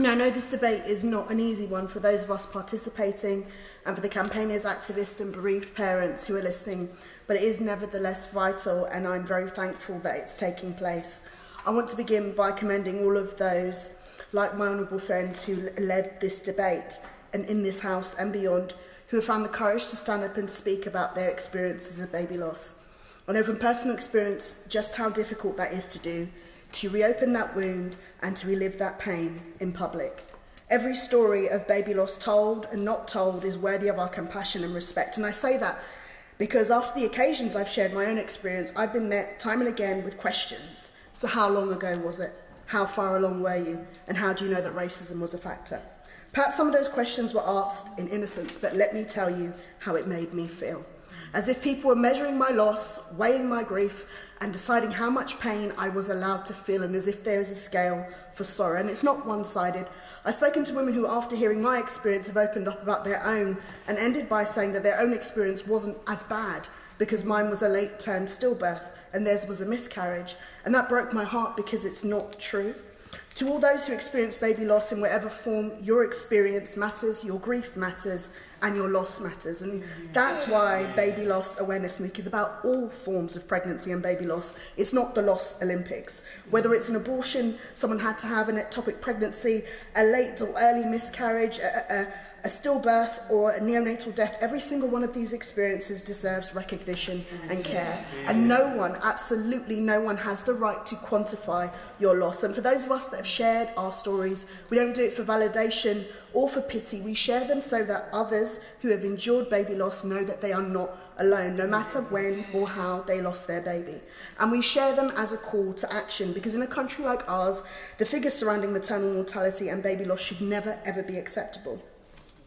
Now, I know this debate is not an easy one for those of us participating and for the campaigners, activists and bereaved parents who are listening, but it is nevertheless vital, and I'm very thankful that it's taking place. I want to begin by commending all of those, like my honourable friends, who led this debate and in this House and beyond, who have found the courage to stand up and speak about their experiences of baby loss. I know from personal experience just how difficult that is to do, to reopen that wound and to relive that pain in public. Every story of baby loss told and not told is worthy of our compassion and respect. And I say that because after the occasions I've shared my own experience, I've been met time and again with questions. So how long ago was it? How far along were you? And how do you know that racism was a factor? Perhaps some of those questions were asked in innocence, but let me tell you how it made me feel. As if people were measuring my loss, weighing my grief, and deciding how much pain I was allowed to feel, and as if there is a scale for sorrow. And it's not one-sided. I've spoken to women who, after hearing my experience, have opened up about their own and ended by saying that their own experience wasn't as bad because mine was a late-term stillbirth and theirs was a miscarriage. And that broke my heart because it's not true. To all those who experience baby loss in whatever form, your experience matters, your grief matters, and your loss matters. And that's why Baby Loss Awareness Week is about all forms of pregnancy and baby loss. It's not the Loss Olympics. Whether it's an abortion, someone had to have an ectopic pregnancy, a late or early miscarriage, a stillbirth or a neonatal death, every single one of these experiences deserves recognition and care. And no one, absolutely no one, has the right to quantify your loss. And for those of us that have shared our stories, we don't do it for validation or for pity. We share them so that others who have endured baby loss know that they are not alone, no matter when or how they lost their baby. And we share them as a call to action, because in a country like ours, the figures surrounding maternal mortality and baby loss should never, ever be acceptable.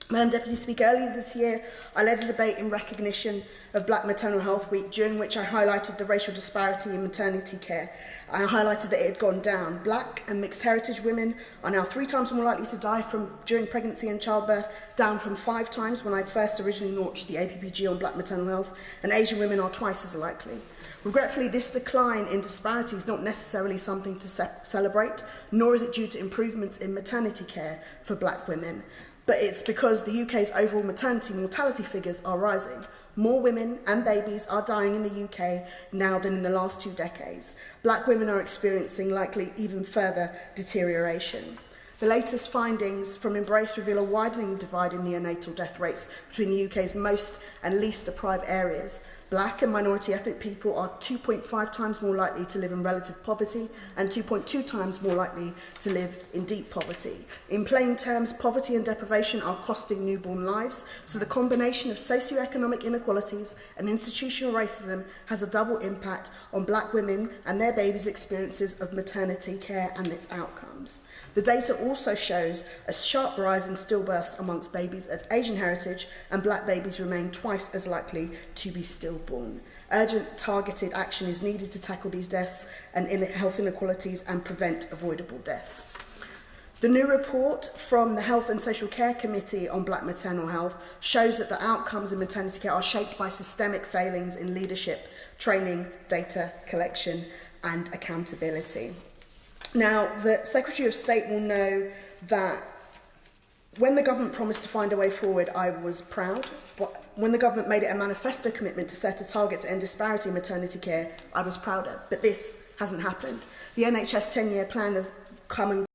Madam Deputy Speaker, earlier this year, I led a debate in recognition of Black Maternal Health Week, during which I highlighted the racial disparity in maternity care. I highlighted that it had gone down. Black and mixed heritage women are now 3 times more likely to die during pregnancy and childbirth, down from 5 times when I first originally launched the APPG on Black maternal health, and Asian women are twice as likely. Regretfully, this decline in disparity is not necessarily something to celebrate, nor is it due to improvements in maternity care for Black women. But it's because the UK's overall maternity mortality figures are rising. More women and babies are dying in the UK now than in the last 2 decades. Black women are experiencing likely even further deterioration. The latest findings from Embrace reveal a widening divide in neonatal death rates between the UK's most and least deprived areas. Black and minority ethnic people are 2.5 times more likely to live in relative poverty and 2.2 times more likely to live in deep poverty. In plain terms, poverty and deprivation are costing newborn lives, so the combination of socioeconomic inequalities and institutional racism has a double impact on Black women and their babies' experiences of maternity care and its outcomes. The data also shows a sharp rise in stillbirths amongst babies of Asian heritage, and Black babies remain twice as likely to be stillborn. Urgent, targeted action is needed to tackle these deaths and health inequalities and prevent avoidable deaths. The new report from the Health and Social Care Committee on Black maternal health shows that the outcomes in maternity care are shaped by systemic failings in leadership, training, data collection, and accountability. Now, the Secretary of State will know that when the government promised to find a way forward, I was proud. But when the government made it a manifesto commitment to set a target to end disparity in maternity care, I was prouder. But this hasn't happened. The NHS 10-year plan has come and